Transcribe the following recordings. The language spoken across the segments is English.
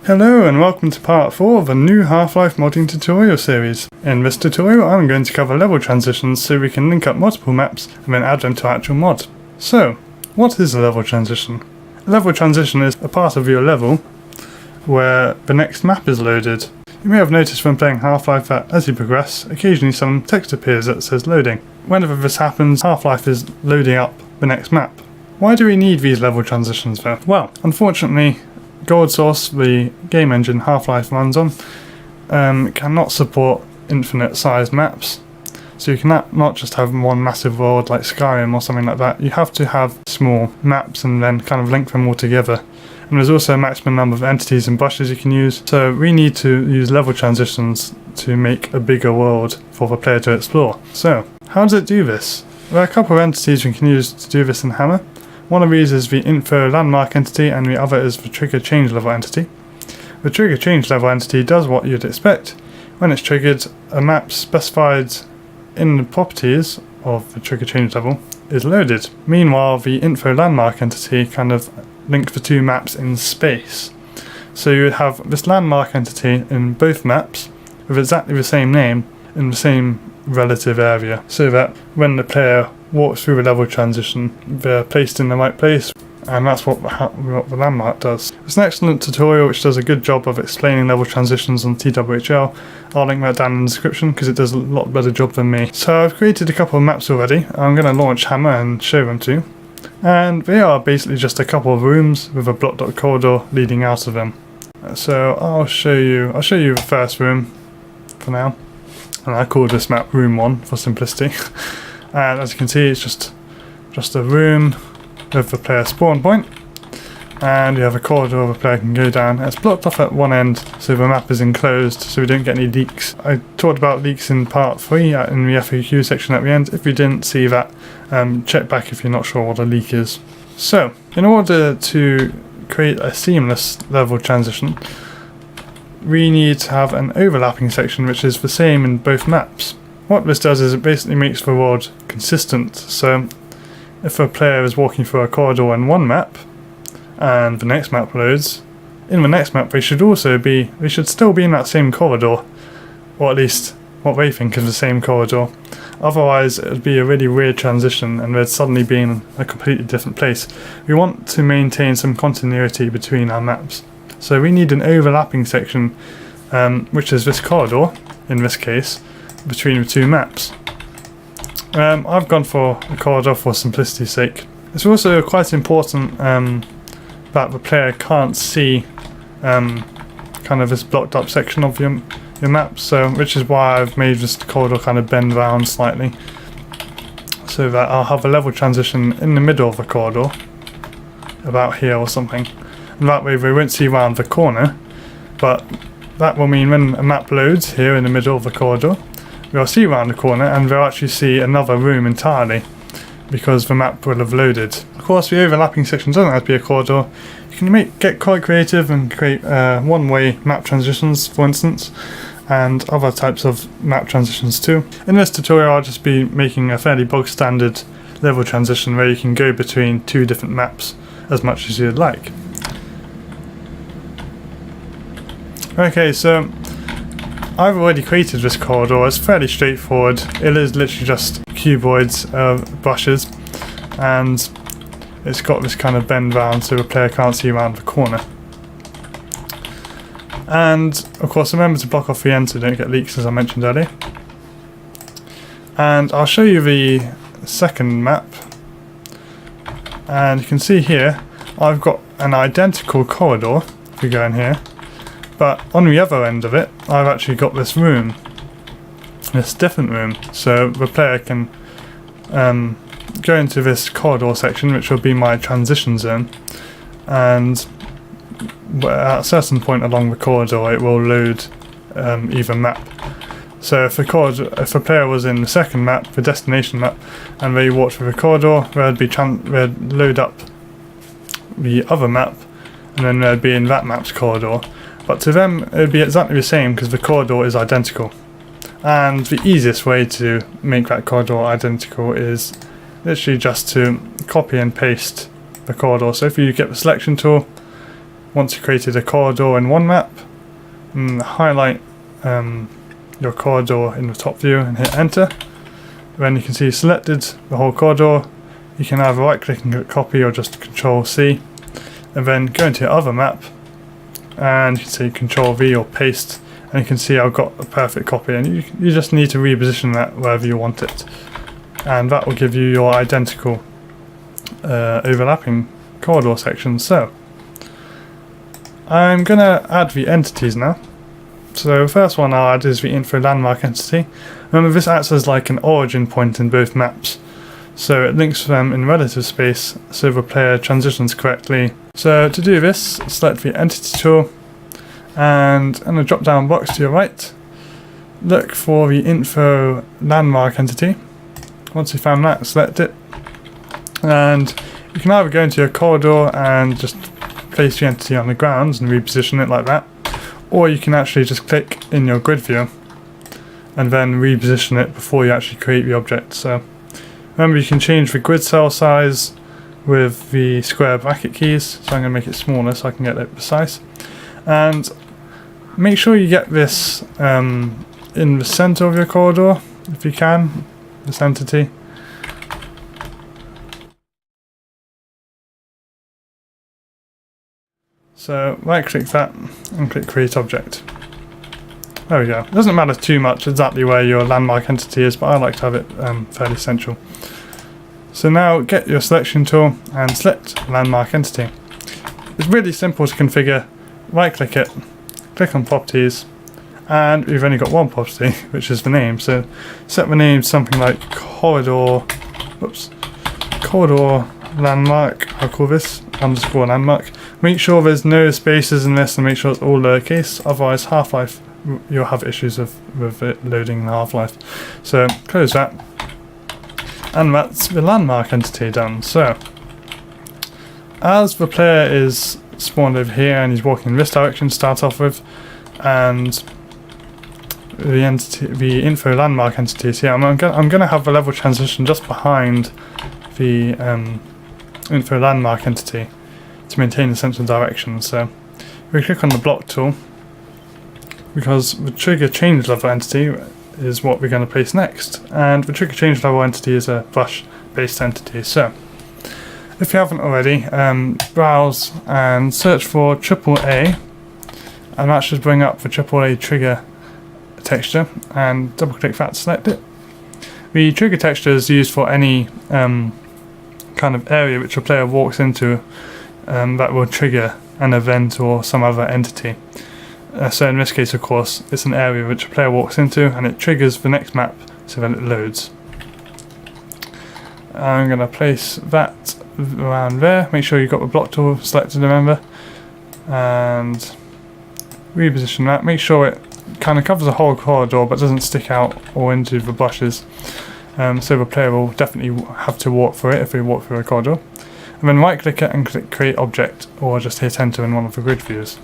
Hello and welcome to part 4 of a new Half-Life modding tutorial series. In this tutorial I'm going to cover level transitions so we can link up multiple maps and then add them to actual mod. So, what is a level transition? A level transition is a part of your level where the next map is loaded. You may have noticed when playing Half-Life that as you progress, occasionally some text appears that says loading. Whenever this happens, Half-Life is loading up the next map. Why do we need these level transitions though? Well, unfortunately, Gold Source, the game engine Half-Life runs on, cannot support infinite sized maps. So you cannot not just have one massive world like Skyrim or something like that. You have to have small maps and then kind of link them all together. And there's also a maximum number of entities and brushes you can use. So we need to use level transitions to make a bigger world for the player to explore. So how does it do this? There are a couple of entities we can use to do this in Hammer. One of these is the info landmark entity and the other is the trigger change level entity. The trigger change level entity does what you'd expect. When it's triggered, a map specified in the properties of the trigger change level is loaded. Meanwhile, the info landmark entity kind of links the two maps in space. So you would have this landmark entity in both maps with exactly the same name in the same relative area, so that when the player walks through the level transition, they're placed in the right place, and that's what the landmark does. It's an excellent tutorial which does a good job of explaining level transitions on TWHL. I'll link that down in the description because it does a lot better job than me. So I've created a couple of maps already. I'm going to launch Hammer and show them to you. And they are basically just a couple of rooms with a block corridor leading out of them. So I'll show you the first room for now. And I call this map Room 1 for simplicity. And as you can see, it's just a room with the player spawn point, and you have a corridor the player can go down. It's blocked off at one end, so the map is enclosed, so we don't get any leaks. I talked about leaks in part 3 in the FAQ section at the end. If you didn't see that, check back if you're not sure what a leak is. So, in order to create a seamless level transition, we need to have an overlapping section which is the same in both maps. What this does is it basically makes the world consistent. So if a player is walking through a corridor in one map and the next map loads, in the next map they should still be in that same corridor, or at least what they think is the same corridor. Otherwise it would be a really weird transition and they'd suddenly be in a completely different place. We want to maintain some continuity between our maps. So we need an overlapping section, which is this corridor, in this case, between the two maps. I've gone for a corridor for simplicity's sake. It's also quite important that the player can't see kind of this blocked up section of your map, so which is why I've made this corridor kind of bend round slightly, so that I'll have a level transition in the middle of the corridor, about here or something. And that way we won't see round the corner, but that will mean when a map loads here in the middle of the corridor, we'll see round the corner and we'll actually see another room entirely because the map will have loaded. Of course, the overlapping section doesn't have to be a corridor. You can get quite creative and create one-way map transitions, for instance, and other types of map transitions too. In this tutorial, I'll just be making a fairly bog standard level transition where you can go between two different maps as much as you'd like. Okay, so I've already created this corridor. It's fairly straightforward. It is literally just cuboids, brushes, and it's got this kind of bend round so the player can't see around the corner. And of course remember to block off the end so you don't get leaks, as I mentioned earlier. And I'll show you the second map, and you can see here I've got an identical corridor if we go in here. But on the other end of it, I've actually got this room, this different room, so the player can go into this corridor section, which will be my transition zone, and at a certain point along the corridor it will load either map. So if the player was in the second map, the destination map, and they walked through the corridor, they'd load up the other map, and then they'd be in that map's corridor. But to them it would be exactly the same because the corridor is identical. And the easiest way to make that corridor identical is literally just to copy and paste the corridor. So if you get the selection tool once you created a corridor in one map, highlight your corridor in the top view and hit enter. Then you can see selected the whole corridor. You can either right click and click copy or just Control C, and then go into your other map and you can see Control V or paste, and you can see I've got a perfect copy, and you just need to reposition that wherever you want it, and that will give you your identical overlapping corridor section. So I'm gonna add the entities now. So the first one I'll add is the info landmark entity. Remember, this acts as like an origin point in both maps, so it links them in relative space so the player transitions correctly. So to do this, select the entity tool, and in the drop down box to your right, look for the info landmark entity. Once you found that, select it, and you can either go into your corridor and just place the entity on the ground and reposition it like that, or you can actually just click in your grid view and then reposition it before you actually create the object. So remember, you can change the grid cell size with the square bracket keys, so I'm going to make it smaller so I can get it precise. And make sure you get this in the center of your corridor if you can, this entity. So right click that and click create object. There we go. It doesn't matter too much exactly where your landmark entity is, but I like to have it fairly central. So now get your selection tool and select landmark entity. It's really simple to configure. Right click it, click on properties, and we've only got one property, which is the name. So set the name to something like corridor landmark, I'll call this underscore landmark. Make sure there's no spaces in this and make sure it's all lowercase, otherwise Half-Life, you'll have issues with it loading the Half-Life. So close that, and that's the landmark entity done. So as the player is spawned over here and he's walking in this direction to start off with, and the info landmark entity is here, I'm going to have the level transition just behind the info landmark entity to maintain the central direction. So we click on the block tool, because the trigger change level entity is what we're going to place next, and the trigger change level entity is a brush based entity. So if you haven't already, browse and search for AAA, and that should bring up the AAA trigger texture, and double click that to select it. The trigger texture is used for any kind of area which a player walks into that will trigger an event or some other entity. So in this case, of course, it's an area which a player walks into and it triggers the next map, so then it loads. I'm going to place that around there. Make sure you've got the block tool selected, remember, and reposition that. Make sure it kind of covers the whole corridor but doesn't stick out or into the brushes, so the player will definitely have to walk through it if they walk through a corridor. And then right click it and click create object, or just hit enter in one of the grid views.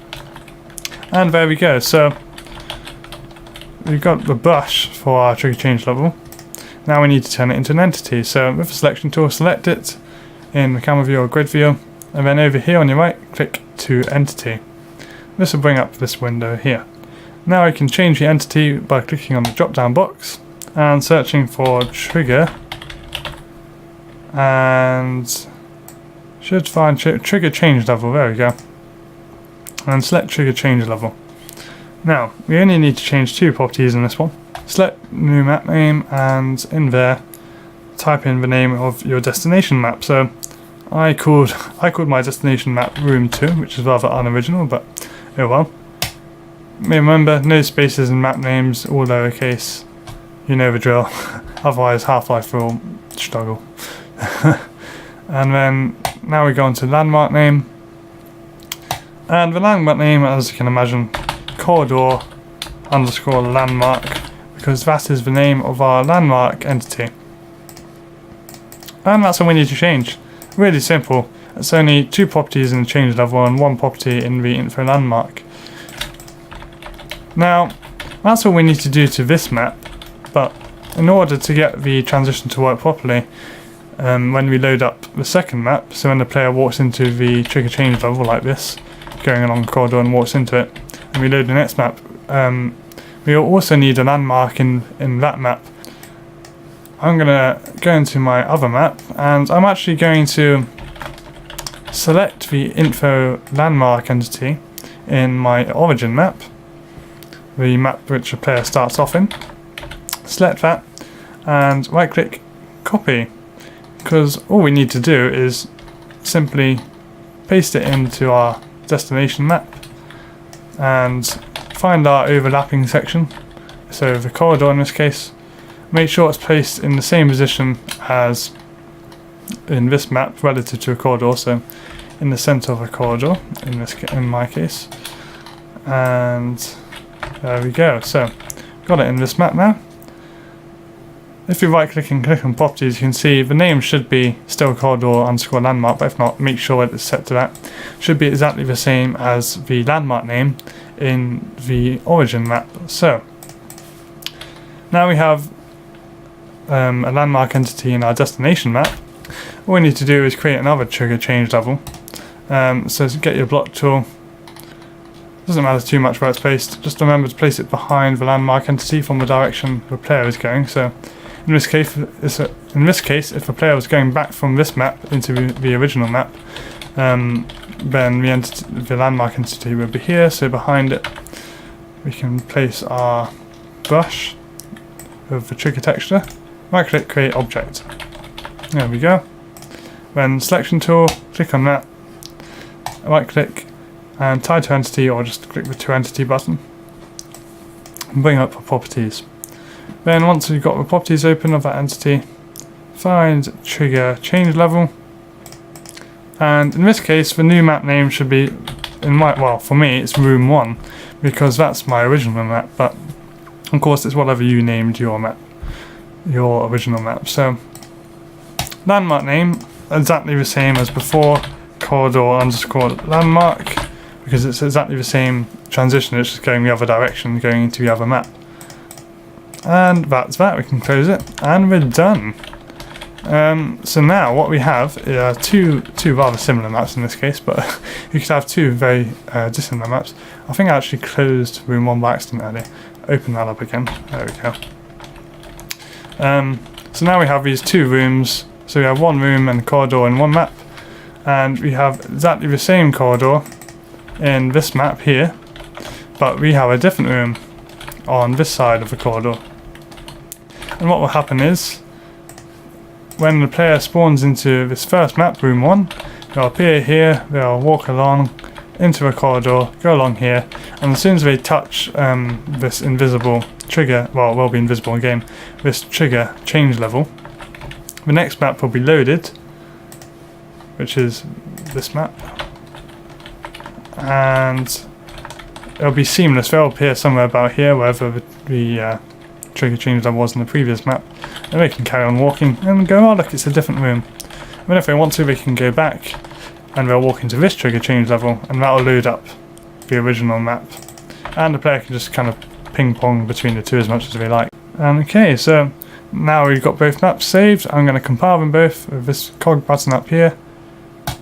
And there we go. So we've got the brush for our trigger change level. Now we need to turn it into an entity. So with the selection tool, select it in the camera view or grid view, and then over here on your right, click to entity. This will bring up this window here. Now I can change the entity by clicking on the drop down box and searching for trigger, and should find trigger change level. There we go. And select trigger change level. Now we only need to change two properties in this one. Select new map name, and in there type in the name of your destination map. So I called my destination map room 2, which is rather unoriginal, but oh well. Remember, no spaces in map names, all lowercase. You know the drill. Otherwise Half-Life will struggle. And then now we go on to landmark name. And the landmark name, as you can imagine, corridor underscore landmark, because that is the name of our landmark entity. And that's all we need to change. Really simple. It's only two properties in the change level and one property in the info landmark. Now, that's all we need to do to this map, but in order to get the transition to work properly, when we load up the second map, so when the player walks into the trigger change level like this, going along the corridor and walks into it, and we load the next map, we also need a landmark in that map. I'm going to go into my other map, and I'm actually going to select the info landmark entity in my origin map, the map which a player starts off in. Select that and right click copy, because all we need to do is simply paste it into our destination map and find our overlapping section, so the corridor in this case. Make sure it's placed in the same position as in this map relative to a corridor, so in the center of a corridor in my case. And there we go. So got it in this map now. If you right click and click on properties, you can see the name should be still corridor_landmark, but if not, make sure it's set to that. Should be exactly the same as the landmark name in the origin map. So now we have a landmark entity in our destination map. All we need to do is create another trigger change level. So get your block tool. Doesn't matter too much where it's placed, just remember to place it behind the landmark entity from the direction the player is going. So in this case, if the player was going back from this map into the original map, then the landmark entity would be here. So behind it, we can place our brush with the trigger texture. Right click, create object. There we go. Then selection tool, click on that. Right click and tie to entity, or just click the to entity button and bring up the properties. Then once you've got the properties open of that entity, find trigger change level, and in this case the new map name should be for me it's room 1, because that's my original map, but of course it's whatever you named your map, your original map. So landmark name exactly the same as before, corridor_landmark, because it's exactly the same transition, it's just going the other direction, going into the other map. And that's that. We can close it and we're done. So now what we have are two rather similar maps in this case, but you could have two very dissimilar maps. I think I actually closed room 1 by accident earlier. Open that up again. There we go. So now we have these two rooms. So we have one room and corridor in one map, and we have exactly the same corridor in this map here, but we have a different room on this side of the corridor. And what will happen is, when the player spawns into this first map, room 1, they'll appear here, they'll walk along into a corridor, go along here, and as soon as they touch this invisible trigger, well, it will be invisible in game, this trigger change level, the next map will be loaded, which is this map, and it'll be seamless. They'll appear somewhere about here, wherever the trigger change level was in the previous map, and they can carry on walking and go, oh look, it's a different room. And then if they want to, they can go back and they'll walk into this trigger change level, and that'll load up the original map, and the player can just kind of ping pong between the two as much as they like. Okay, so now we've got both maps saved. I'm going to compile them both with this cog button up here. It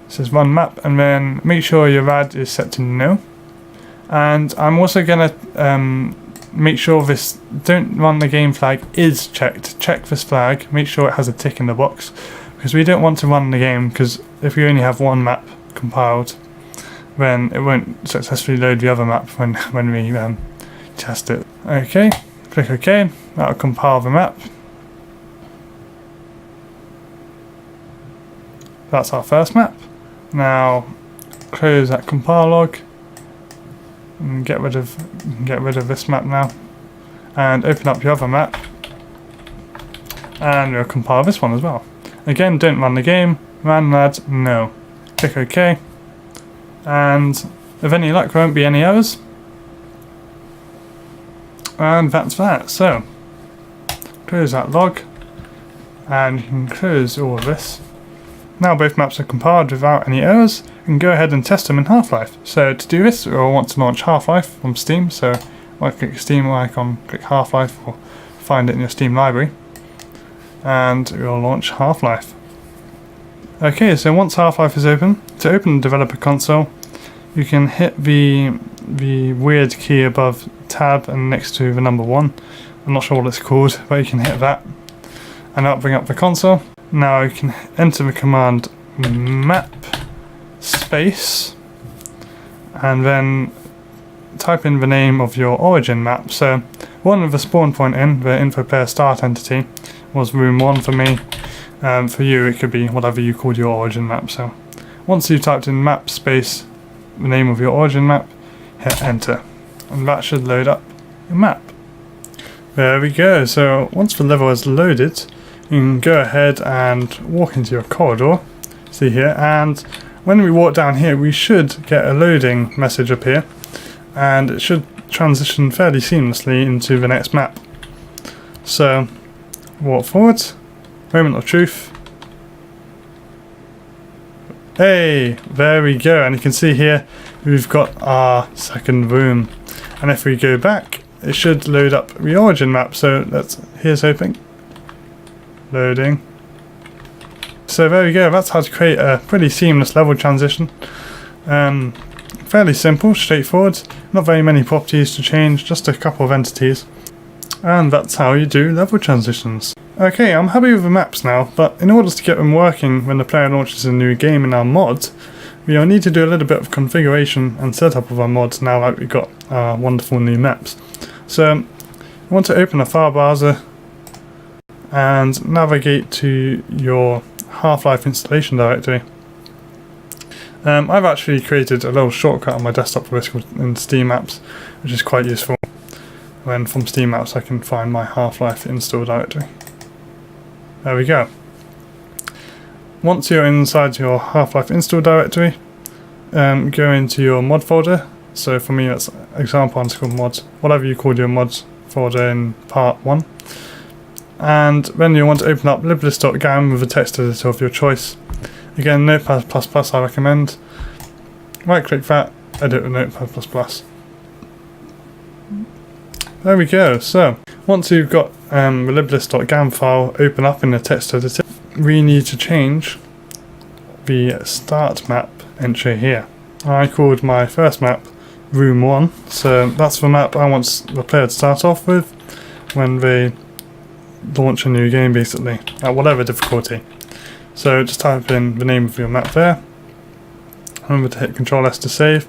says run map, and then make sure your rad is set to no. And I'm also going to make sure this don't run the game flag is checked. Check this flag, make sure it has a tick in the box, because we don't want to run the game, because if we only have one map compiled, then it won't successfully load the other map when we test it. Okay, click OK, that'll compile the map. That's our first map. Now close that compile log and get rid of this map now, and open up your other map, and we'll compile this one as well. Again, don't run the game, run rad no. Click OK, and with any luck there won't be any errors, and that's that. So close that log, and you can close all of this. Now both maps are compiled without any errors. You can go ahead and test them in Half-Life. So to do this, we'll want to launch Half-Life from Steam. So right click Steam icon, click Half-Life, or find it in your Steam library, and we'll launch Half-Life. Okay, so once Half-Life is open, to open the developer console, you can hit the weird key above tab and next to the number 1. I'm not sure what it's called, but you can hit that and that'll bring up the console. Now you can enter the command map space and then type in the name of your origin map. So one with the spawn point in, the info player start entity, was room 1 for me. For you it could be whatever you called your origin map. So once you've typed in map space, the name of your origin map, hit enter and that should load up your map. There we go. So once the level is loaded, you can go ahead and walk into your corridor, see here, and when we walk down here we should get a loading message up here and it should transition fairly seamlessly into the next map. So walk forward, moment of truth. Hey, there we go, and you can see here we've got our second room, and if we go back it should load up the origin map. So here's hoping. Loading. So there we go, that's how to create a pretty seamless level transition. Fairly simple, straightforward, not very many properties to change, just a couple of entities. And that's how you do level transitions. Okay, I'm happy with the maps now, but in order to get them working when the player launches a new game in our mod, we'll need to do a little bit of configuration and setup of our mods now that we've got our wonderful new maps. So you want to open a file browser and navigate to your Half-Life installation directory. I've actually created a little shortcut on my desktop for this in Steam Apps, which is quite useful. When from Steam Apps I can find my Half-Life install directory. There we go. Once you're inside your Half-Life install directory, go into your mod folder. So for me that's example underscore mods, whatever you called your mods folder in part 1. And then you want to open up liblist.gam with a text editor of your choice. Again, Notepad++ I recommend. Right click that, edit with Notepad++. There we go. So once you've got the liblist.gam file open up in the text editor, we need to change the start map entry here. I called my first map room 1, so that's the map I want the player to start off with when they launch a new game, basically, at whatever difficulty. So just type in the name of your map there. Remember to hit Ctrl S to save.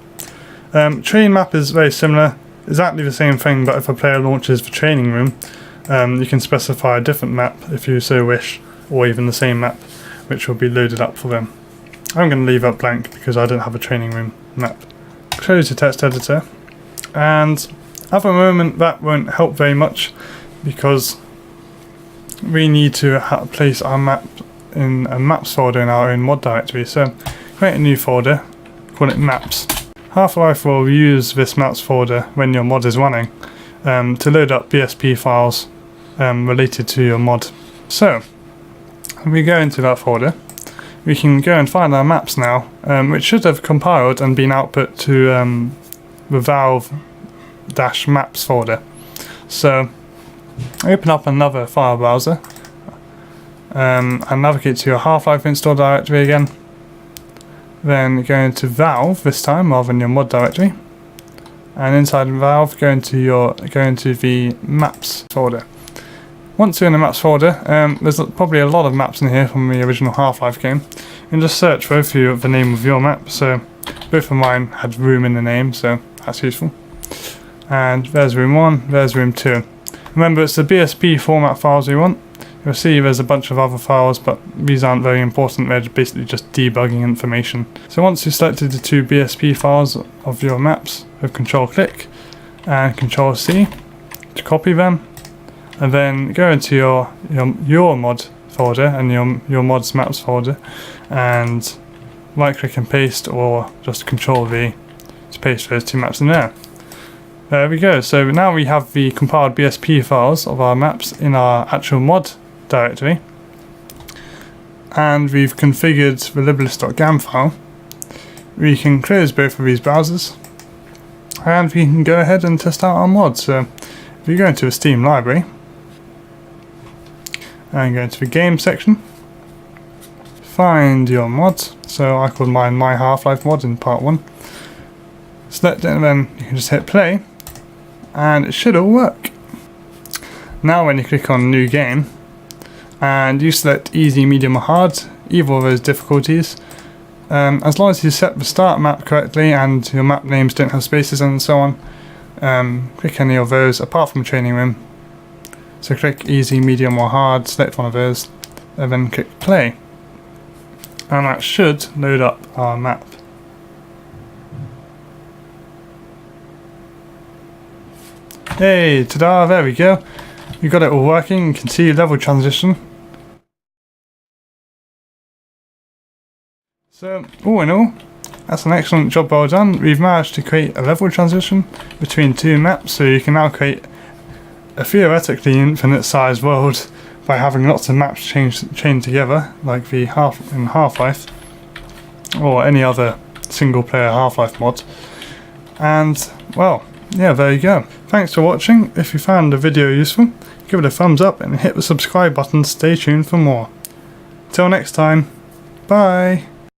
Train map is very similar, exactly the same thing, but if a player launches the training room, you can specify a different map if you so wish, or even the same map, which will be loaded up for them. I'm going to leave that blank because I don't have a training room map. Close the text editor, and at the moment that won't help very much because we need to place our map in a maps folder in our own mod directory. So create a new folder, call it maps. Half-Life will use this maps folder when your mod is running to load up BSP files related to your mod. So if we go into that folder, we can go and find our maps now, which should have compiled and been output to the Valve-maps folder. So open up another file browser and navigate to your Half-Life install directory again. Then go into Valve this time rather than your mod directory, and inside Valve go into the maps folder. Once you're in the maps folder, there's probably a lot of maps in here from the original Half-Life game, and just search for the name of your map. So both of mine had room in the name, so that's useful. And there's room 1, there's room 2. Remember, it's the BSP format files we want. You'll see there's a bunch of other files, but these aren't very important, they're basically just debugging information. So once you've selected the 2 BSP files of your maps, with Control click and Control C to copy them, and then go into your mod folder and your mods maps folder, and right click and paste, or just Control V to paste those 2 maps in there. There we go. So now we have the compiled BSP files of our maps in our actual mod directory, and we've configured the liblist.gam file. We can close both of these browsers and we can go ahead and test out our mod. So if you go into the Steam library and go into the game section, find your mod. So I called mine My Half-Life mod in part 1. select it, and then you can just hit play, and it should all work. Now when you click on new game, and you select easy, medium or hard, either of those difficulties, as long as you set the start map correctly and your map names don't have spaces and so on, click any of those apart from training room. So click easy, medium or hard, select one of those, and then click play. And that should load up our map. Hey, ta-da, there we go. We got it all working. You can see level transition. So, all in all, that's an excellent job well done. We've managed to create a level transition between two maps, so you can now create a theoretically infinite sized world by having lots of maps chained together, like the Half-Life, or any other single player Half-Life mod. And, well, yeah, there you go. Thanks for watching. If you found the video useful, give it a thumbs up and hit the subscribe button to stay tuned for more. Till next time, bye!